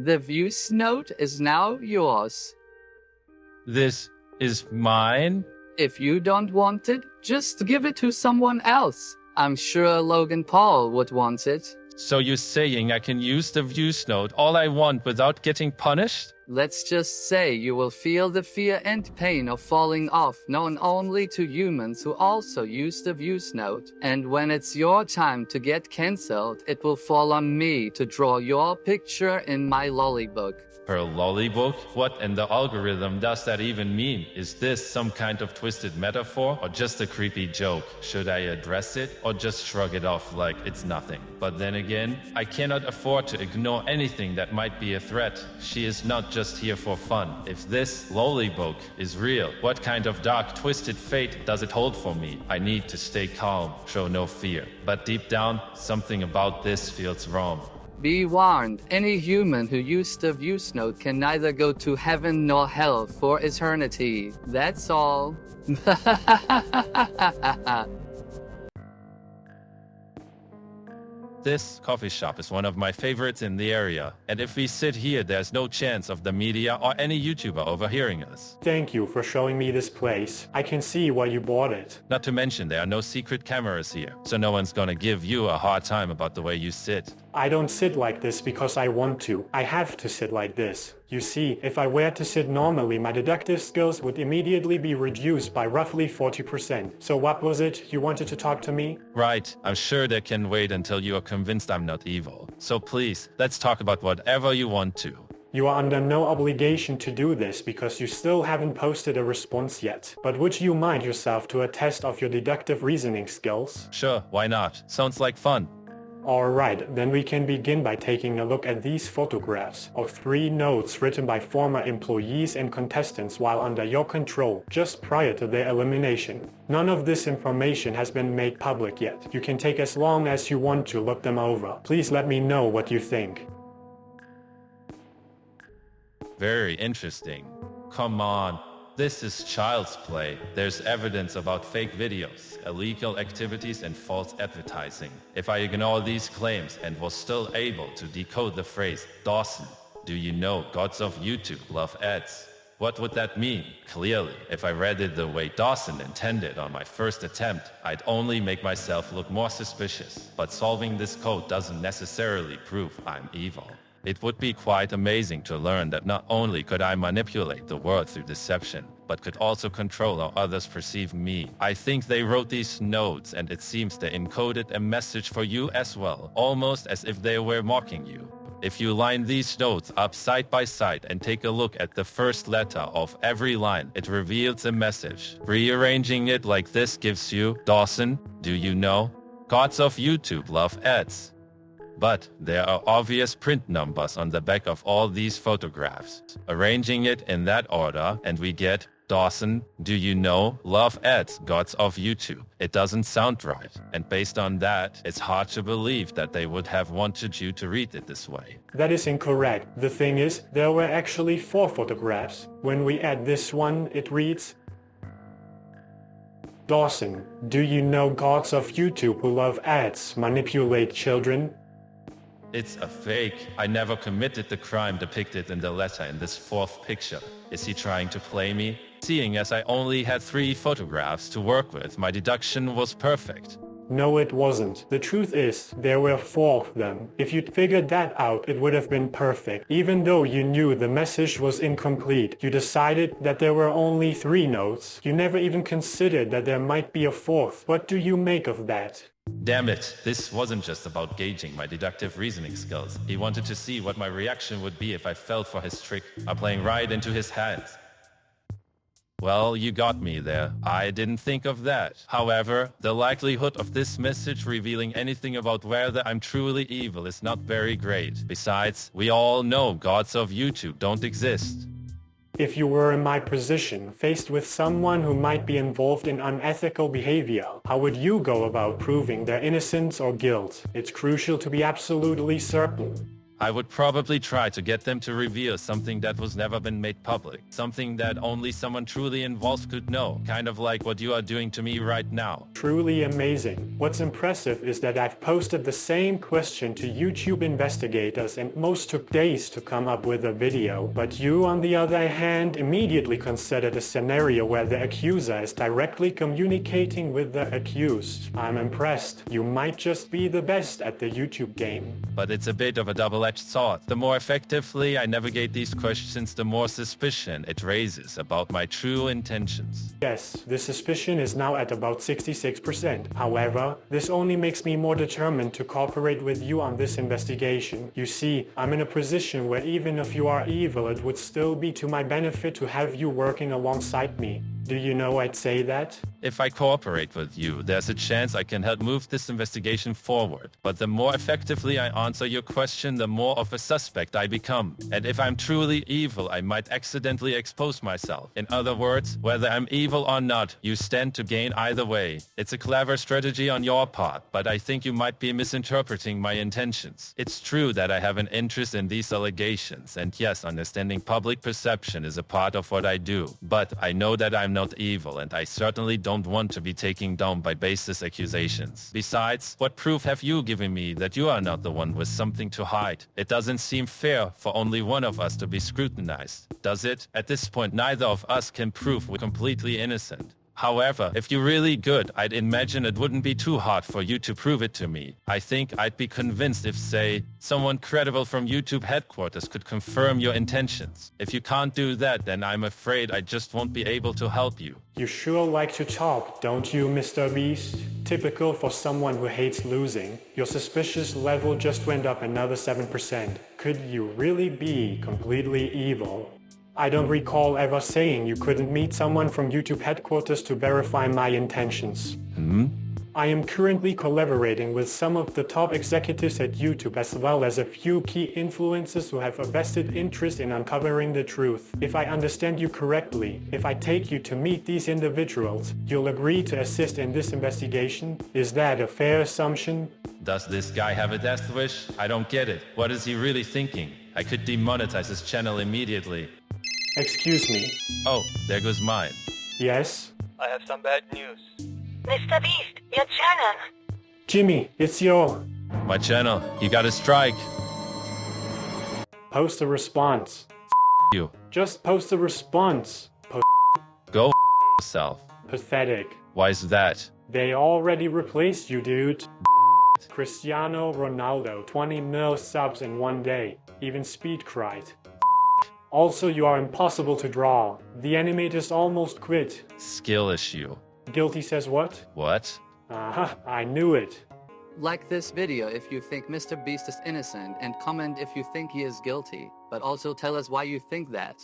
The voice note is now yours. This is mine? If you don't want it, just give it to someone else. I'm sure Logan Paul would want it. So you're saying I can use the voice note all I want without getting punished? Let's just say you will feel the fear and pain of falling off, known only to humans who also use the voice note. And when it's your time to get cancelled, it will fall on me to draw your picture in my lollybook. Her lollybook? What in the algorithm does that even mean? Is this some kind of twisted metaphor or just a creepy joke? Should I address it or just shrug it off like it's nothing? But then again, I cannot afford to ignore anything that might be a threat. She is not just here for fun. If this lollybook is real, what kind of dark, twisted fate does it hold for me? I need to stay calm, show no fear. But deep down, something about this feels wrong. Be warned, any human who used the voice note can neither go to heaven nor hell for eternity. That's all. This coffee shop is one of my favorites in the area, and if we sit here, there's no chance of the media or any YouTuber overhearing us. Thank you for showing me this place. I can see why you bought it. Not to mention there are no secret cameras here, so no one's gonna give you a hard time about the way you sit. I don't sit like this because I want to. I have to sit like this. You see, if I were to sit normally, my deductive skills would immediately be reduced by roughly 40%. So what was it? You wanted to talk to me? Right, I'm sure they can wait until you are convinced I'm not evil. So please, let's talk about whatever you want to. You are under no obligation to do this because you still haven't posted a response yet. But would you mind yourself to a test of your deductive reasoning skills? Sure, why not? Sounds like fun. Alright, then we can begin by taking a look at these photographs of 3 notes written by former employees and contestants while under your control, just prior to their elimination. None of this information has been made public yet. You can take as long as you want to look them over. Please let me know what you think. Very interesting. Come on. This is child's play. There's evidence about fake videos, illegal activities and false advertising. If I ignore these claims and was still able to decode the phrase, Dawson, do you know gods of YouTube love ads? What would that mean? Clearly, if I read it the way Dawson intended on my first attempt, I'd only make myself look more suspicious. But solving this code doesn't necessarily prove I'm evil. It would be quite amazing to learn that not only could I manipulate the world through deception, but could also control how others perceive me. I think they wrote these notes and it seems they encoded a message for you as well, almost as if they were mocking you. If you line these notes up side by side and take a look at the first letter of every line, it reveals a message. Rearranging it like this gives you, Dawson, do you know? Gods of YouTube love ads. But there are obvious print numbers on the back of all these photographs. Arranging it in that order and we get, Dawson, do you know, love ads, gods of YouTube. It doesn't sound right. And based on that, it's hard to believe that they would have wanted you to read it this way. That is incorrect. The thing is, there were actually 4 photographs. When we add this one, it reads, Dawson, do you know gods of YouTube who love ads, manipulate children? It's a fake. I never committed the crime depicted in the letter in this 4th picture. Is he trying to play me? Seeing as I only had 3 photographs to work with, my deduction was perfect. No, it wasn't. The truth is, there were 4 of them. If you'd figured that out, it would have been perfect. Even though you knew the message was incomplete, you decided that there were only 3 notes. You never even considered that there might be a 4th. What do you make of that? Damn it, this wasn't just about gauging my deductive reasoning skills. He wanted to see what my reaction would be if I fell for his trick, by playing right into his hands. Well, you got me there. I didn't think of that. However, the likelihood of this message revealing anything about whether I'm truly evil is not very great. Besides, we all know gods of YouTube don't exist. If you were in my position, faced with someone who might be involved in unethical behavior, how would you go about proving their innocence or guilt? It's crucial to be absolutely certain. I would probably try to get them to reveal something that was never been made public. Something that only someone truly involved could know. Kind of like what you are doing to me right now. Truly amazing. What's impressive is that I've posted the same question to YouTube investigators and most took days to come up with a video. But you, on the other hand, immediately considered a scenario where the accuser is directly communicating with the accused. I'm impressed. You might just be the best at the YouTube game. But it's a bit of a double-edged sword. The more effectively I navigate these questions, the more suspicion it raises about my true intentions. Yes, the suspicion is now at about 66%. However, this only makes me more determined to cooperate with you on this investigation. You see, I'm in a position where even if you are evil, it would still be to my benefit to have you working alongside me. Do you know I'd say that? If I cooperate with you, there's a chance I can help move this investigation forward. But the more effectively I answer your question, the more of a suspect I become. And if I'm truly evil, I might accidentally expose myself. In other words, whether I'm evil or not, you stand to gain either way. It's a clever strategy on your part, but I think you might be misinterpreting my intentions. It's true that I have an interest in these allegations, and yes, understanding public perception is a part of what I do. But I know that I'm not evil, and I certainly don't want to be taken down by baseless accusations. Besides, what proof have you given me that you are not the one with something to hide? It doesn't seem fair for only one of us to be scrutinized, does it? At this point, neither of us can prove we're completely innocent. However, if you're really good, I'd imagine it wouldn't be too hard for you to prove it to me. I think I'd be convinced if, say, someone credible from YouTube headquarters could confirm your intentions. If you can't do that, then I'm afraid I just won't be able to help you. You sure like to talk, don't you, Mr. Beast? Typical for someone who hates losing. Your suspicious level just went up another 7%. Could you really be completely evil? I don't recall ever saying you couldn't meet someone from YouTube headquarters to verify my intentions. I am currently collaborating with some of the top executives at YouTube as well as a few key influencers who have a vested interest in uncovering the truth. If I understand you correctly, if I take you to meet these individuals, you'll agree to assist in this investigation? Is that a fair assumption? Does this guy have a death wish? I don't get it. What is he really thinking? I could demonetize his channel immediately. Excuse me. Oh, there goes mine. Yes? I have some bad news. MrBeast, your channel. Jimmy, it's your... My channel, you got a strike. Post a response. You. Just post a response. Go yourself. Pathetic. Why is that? They already replaced you, dude. Cristiano Ronaldo, 20 mil subs in one day. Even Speed cried. Also, you are impossible to draw. The animators almost quit. Skill issue. Guilty says what? What? Aha, I knew it. Like this video if you think MrBeast is innocent and comment if you think he is guilty, but also tell us why you think that.